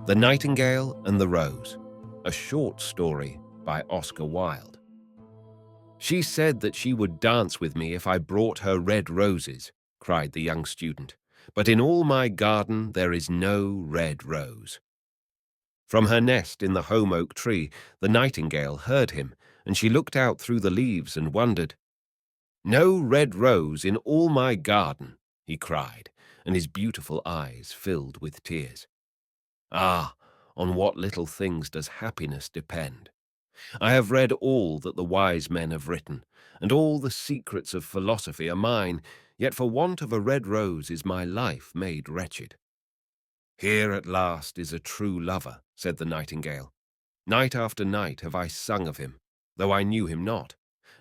The Nightingale and the Rose, a short story by Oscar Wilde. "She said that she would dance with me if I brought her red roses," cried the young student, "but in all my garden there is no red rose." From her nest in the holm oak tree, the nightingale heard him, and she looked out through the leaves and wondered. "No red rose in all my garden," he cried, and his beautiful eyes filled with tears. "Ah, on what little things does happiness depend! I have read all that the wise men have written, and all the secrets of philosophy are mine, yet for want of a red rose is my life made wretched." "Here at last is a true lover," said the nightingale. "Night after night have I sung of him, though I knew him not.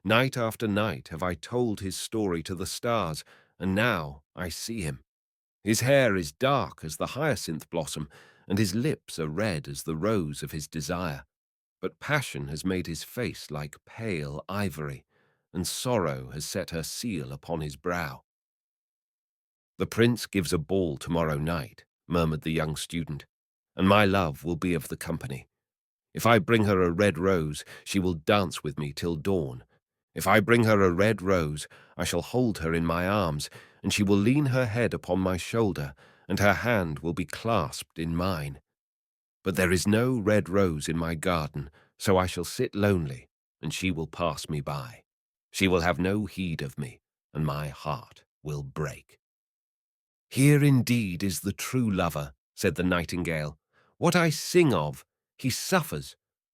Night after night have I told his story to the stars, and now I see him. His hair is dark as the hyacinth blossom, and his lips are red as the rose of his desire. But passion has made his face like pale ivory, and sorrow has set her seal upon his brow." "The prince gives a ball tomorrow night," murmured the young student, "and my love will be of the company. If I bring her a red rose, she will dance with me till dawn. If I bring her a red rose, I shall hold her in my arms, and she will lean her head upon my shoulder, and her hand will be clasped in mine. But there is no red rose in my garden, so I shall sit lonely, and she will pass me by. She will have no heed of me, and my heart will break." "Here indeed is the true lover," said the nightingale. "What I sing of, he suffers.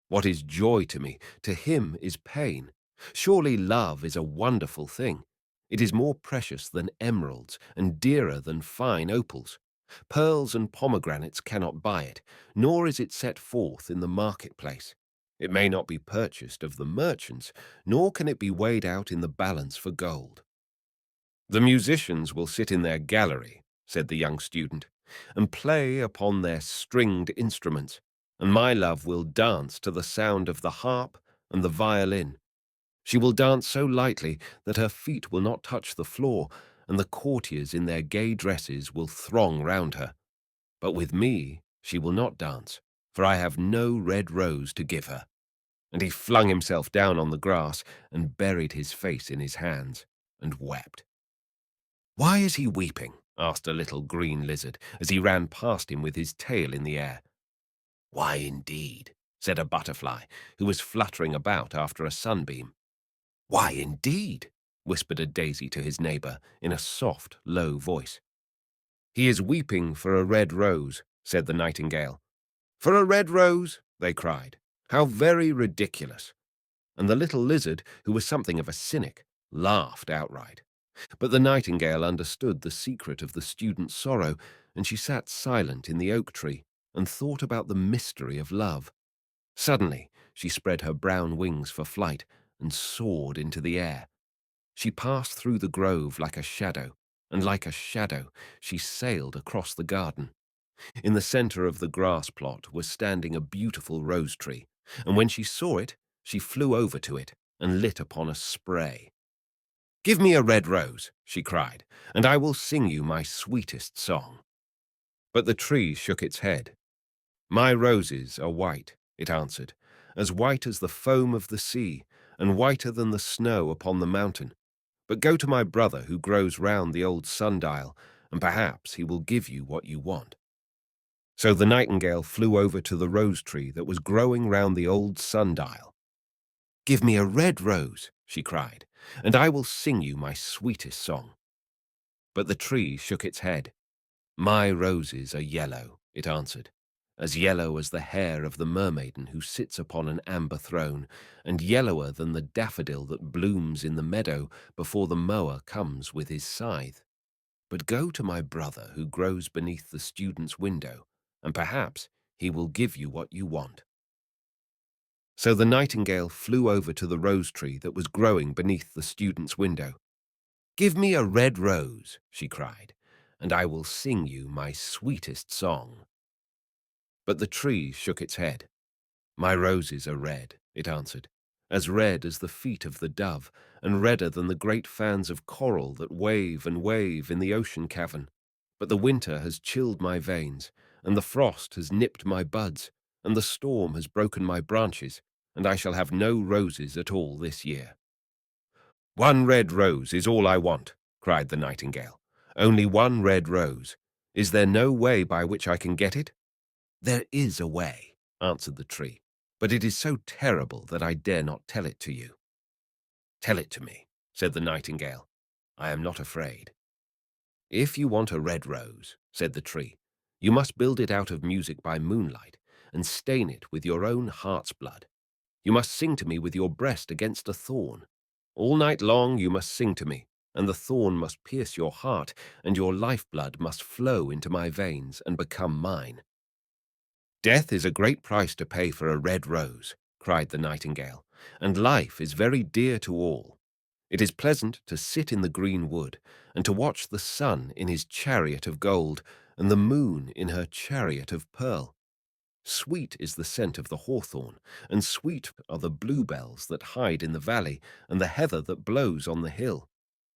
What is joy to me, to him is pain. Surely love is a wonderful thing. It is more precious than emeralds and dearer than fine opals. Pearls and pomegranates cannot buy it, nor is it set forth in the marketplace. It may not be purchased of the merchants, nor can it be weighed out in the balance for gold." "The musicians will sit in their gallery," said the young student, "and play upon their stringed instruments, and my love will dance to the sound of the harp and the violin. She will dance so lightly that her feet will not touch the floor, and the courtiers in their gay dresses will throng round her. But with me she will not dance, for I have no red rose to give her." And he flung himself down on the grass and buried his face in his hands and wept. "Why is he weeping?" asked a little green lizard as he ran past him with his tail in the air. "Why indeed?" said a butterfly who was fluttering about after a sunbeam. "Why indeed?" whispered a daisy to his neighbor in a soft, low voice. "He is weeping for a red rose," said the nightingale. "For a red rose?" they cried. "How very ridiculous!" And the little lizard, who was something of a cynic, laughed outright. But the nightingale understood the secret of the student's sorrow, and she sat silent in the oak tree and thought about the mystery of love. Suddenly she spread her brown wings for flight and soared into the air. She passed through the grove like a shadow, and like a shadow she sailed across the garden. In the center of the grass plot was standing a beautiful rose tree, and when she saw it, she flew over to it and lit upon a spray. "Give me a red rose," she cried, "and I will sing you my sweetest song." But the tree shook its head. "My roses are white," it answered, "as white as the foam of the sea, and whiter than the snow upon the mountain. But go to my brother who grows round the old sundial, and perhaps he will give you what you want." So the nightingale flew over to the rose tree that was growing round the old sundial. "Give me a red rose," she cried, "and I will sing you my sweetest song." But the tree shook its head. "My roses are yellow," it answered, "as yellow as the hair of the mermaiden who sits upon an amber throne, and yellower than the daffodil that blooms in the meadow before the mower comes with his scythe. But go to my brother who grows beneath the student's window, and perhaps he will give you what you want." So the nightingale flew over to the rose tree that was growing beneath the student's window. "Give me a red rose," she cried, "and I will sing you my sweetest song." But the tree shook its head. "My roses are red," it answered, "as red as the feet of the dove, and redder than the great fans of coral that wave and wave in the ocean cavern. But the winter has chilled my veins, and the frost has nipped my buds, and the storm has broken my branches, and I shall have no roses at all this year." "One red rose is all I want," cried the nightingale. "Only one red rose. Is there no way by which I can get it?" "There is a way," answered the tree, "but it is so terrible that I dare not tell it to you." "Tell it to me," said the nightingale. "I am not afraid." "If you want a red rose," said the tree, "you must build it out of music by moonlight, and stain it with your own heart's blood. You must sing to me with your breast against a thorn. All night long you must sing to me, and the thorn must pierce your heart, and your lifeblood must flow into my veins and become mine." "Death is a great price to pay for a red rose," cried the nightingale, "and life is very dear to all. It is pleasant to sit in the green wood, and to watch the sun in his chariot of gold, and the moon in her chariot of pearl. Sweet is the scent of the hawthorn, and sweet are the bluebells that hide in the valley, and the heather that blows on the hill.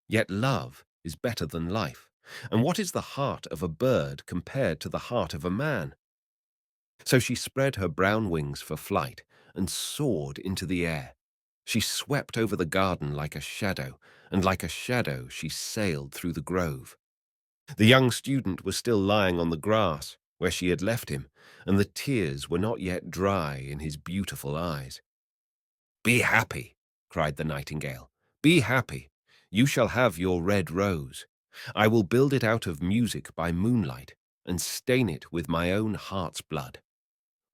Yet love is better than life, and what is the heart of a bird compared to the heart of a man?" So she spread her brown wings for flight and soared into the air. She swept over the garden like a shadow, and like a shadow she sailed through the grove. The young student was still lying on the grass where she had left him, and the tears were not yet dry in his beautiful eyes. "Be happy," cried the nightingale. "Be happy. You shall have your red rose. I will build it out of music by moonlight, and stain it with my own heart's blood.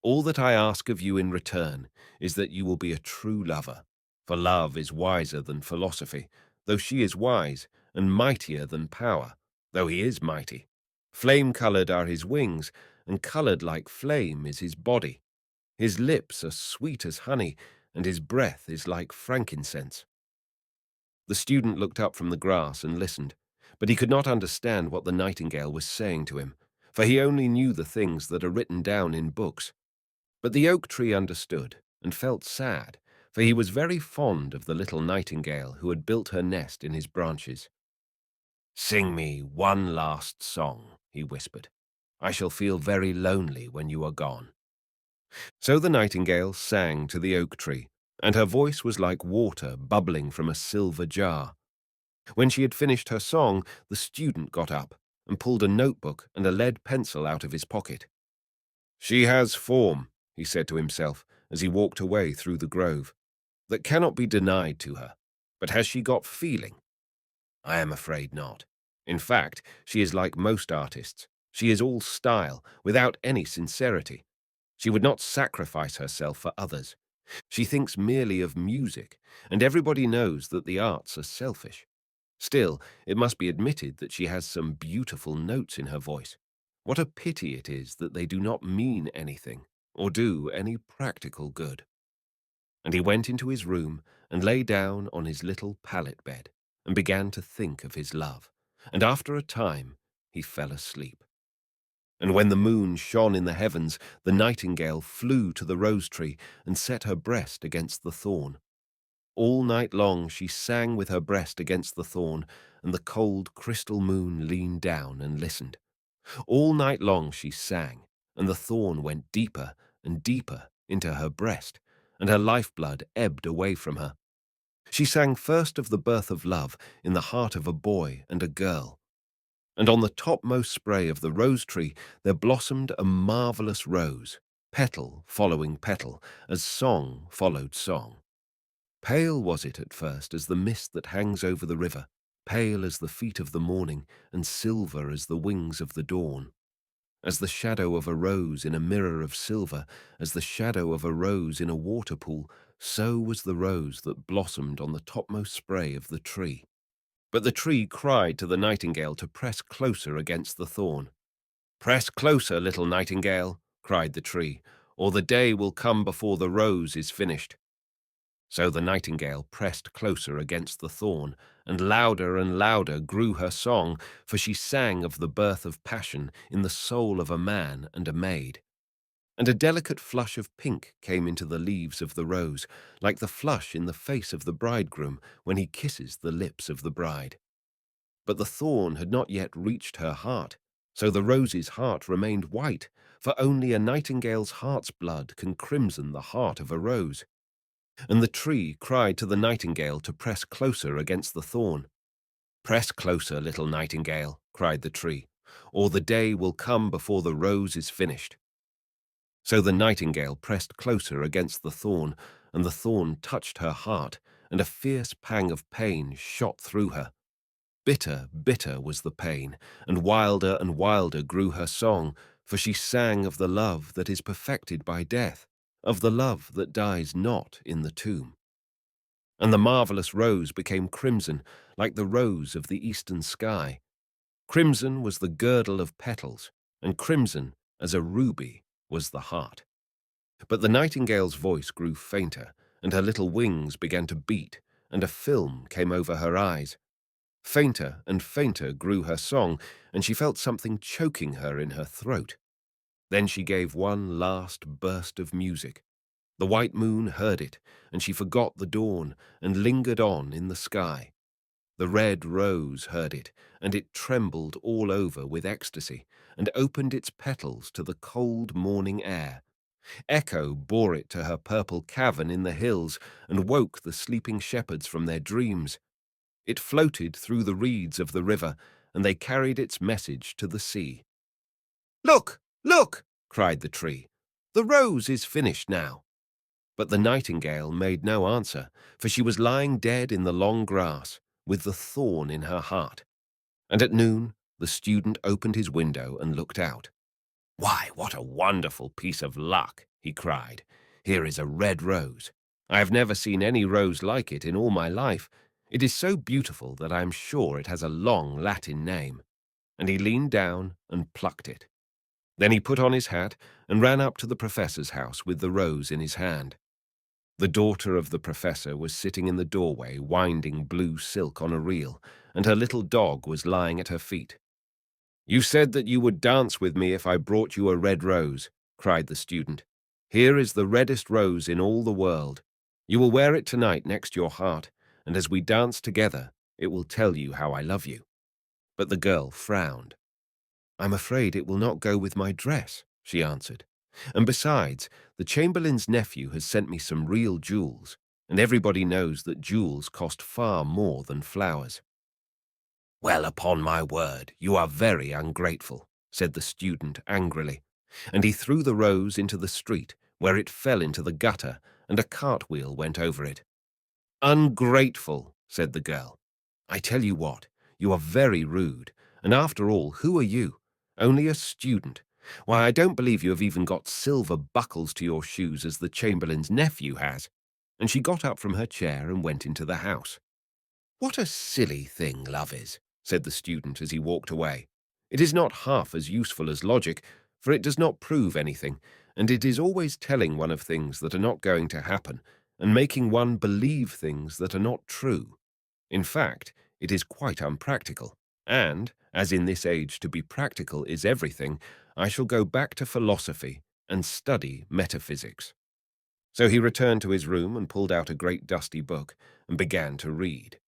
All that I ask of you in return is that you will be a true lover, for love is wiser than philosophy, though she is wise, and mightier than power, though he is mighty. Flame-colored are his wings, and colored like flame is his body. His lips are sweet as honey, and his breath is like frankincense." The student looked up from the grass and listened, but he could not understand what the nightingale was saying to him, for he only knew the things that are written down in books. But the oak tree understood and felt sad, for he was very fond of the little nightingale who had built her nest in his branches. "Sing me one last song," he whispered. "I shall feel very lonely when you are gone." So the nightingale sang to the oak tree, and her voice was like water bubbling from a silver jar. When she had finished her song, the student got up and pulled a notebook and a lead pencil out of his pocket. "She has form," he said to himself as he walked away through the grove, "that cannot be denied to her. But has she got feeling? I am afraid not. In fact, she is like most artists. She is all style, without any sincerity. She would not sacrifice herself for others. She thinks merely of music, and everybody knows that the arts are selfish. Still, it must be admitted that she has some beautiful notes in her voice. What a pity it is that they do not mean anything, or do any practical good." And he went into his room and lay down on his little pallet bed and began to think of his love, and after a time he fell asleep. And when the moon shone in the heavens, the nightingale flew to the rose tree and set her breast against the thorn. All night long she sang with her breast against the thorn, and the cold crystal moon leaned down and listened. All night long she sang, and the thorn went deeper and deeper into her breast, and her lifeblood ebbed away from her. She sang first of the birth of love in the heart of a boy and a girl. And on the topmost spray of the rose tree there blossomed a marvelous rose, petal following petal, as song followed song. Pale was it at first as the mist that hangs over the river, pale as the feet of the morning, and silver as the wings of the dawn. As the shadow of a rose in a mirror of silver, as the shadow of a rose in a waterpool, so was the rose that blossomed on the topmost spray of the tree. But the tree cried to the nightingale to press closer against the thorn. "Press closer, little nightingale," cried the tree, "or the day will come before the rose is finished." So the nightingale pressed closer against the thorn, and louder grew her song, for she sang of the birth of passion in the soul of a man and a maid. And a delicate flush of pink came into the leaves of the rose, like the flush in the face of the bridegroom when he kisses the lips of the bride. But the thorn had not yet reached her heart, So the rose's heart remained white, for only a nightingale's heart's blood can crimson the heart of a rose. And the tree cried to the nightingale to press closer against the thorn. "Press closer, little nightingale," cried the tree, "or the day will come before the rose is finished." So the nightingale pressed closer against the thorn, and the thorn touched her heart, and a fierce pang of pain shot through her. Bitter, bitter was the pain, and wilder grew her song, for she sang of the love that is perfected by death, of the love that dies not in the tomb. And the marvelous rose became crimson, like the rose of the eastern sky. Crimson was the girdle of petals, and crimson as a ruby was the heart. But the nightingale's voice grew fainter, and her little wings began to beat, and a film came over her eyes. Fainter and fainter grew her song, and she felt something choking her in her throat. Then she gave one last burst of music. The white moon heard it, and she forgot the dawn, and lingered on in the sky. The red rose heard it, and it trembled all over with ecstasy, and opened its petals to the cold morning air. Echo bore it to her purple cavern in the hills, and woke the sleeping shepherds from their dreams. It floated through the reeds of the river, and they carried its message to the sea. "Look, look!" cried the tree. "The rose is finished now." But the nightingale made no answer, for she was lying dead in the long grass, with the thorn in her heart. And at noon, the student opened his window and looked out. "Why, what a wonderful piece of luck!" he cried. "Here is a red rose. I have never seen any rose like it in all my life. It is so beautiful that I am sure it has a long Latin name." And he leaned down and plucked it. Then he put on his hat and ran up to the professor's house with the rose in his hand. The daughter of the professor was sitting in the doorway winding blue silk on a reel, and her little dog was lying at her feet. "You said that you would dance with me if I brought you a red rose," cried the student. "Here is the reddest rose in all the world. You will wear it tonight next your heart, and as we dance together, it will tell you how I love you." But the girl frowned. "I'm afraid it will not go with my dress," she answered. "And besides, the chamberlain's nephew has sent me some real jewels, and everybody knows that jewels cost far more than flowers." "Well, upon my word, you are very ungrateful," said the student angrily, and he threw the rose into the street, where it fell into the gutter, and a cartwheel went over it. "Ungrateful," said the girl. "I tell you what, you are very rude, and after all, who are you? Only a student. Why, I don't believe you have even got silver buckles to your shoes as the chamberlain's nephew has." And she got up from her chair and went into the house. "What a silly thing love is," said the student as he walked away. "It is not half as useful as logic, for it does not prove anything, and it is always telling one of things that are not going to happen, and making one believe things that are not true. In fact, it is quite unpractical, and, as in this age to be practical is everything, I shall go back to philosophy and study metaphysics." So he returned to his room and pulled out a great dusty book and began to read.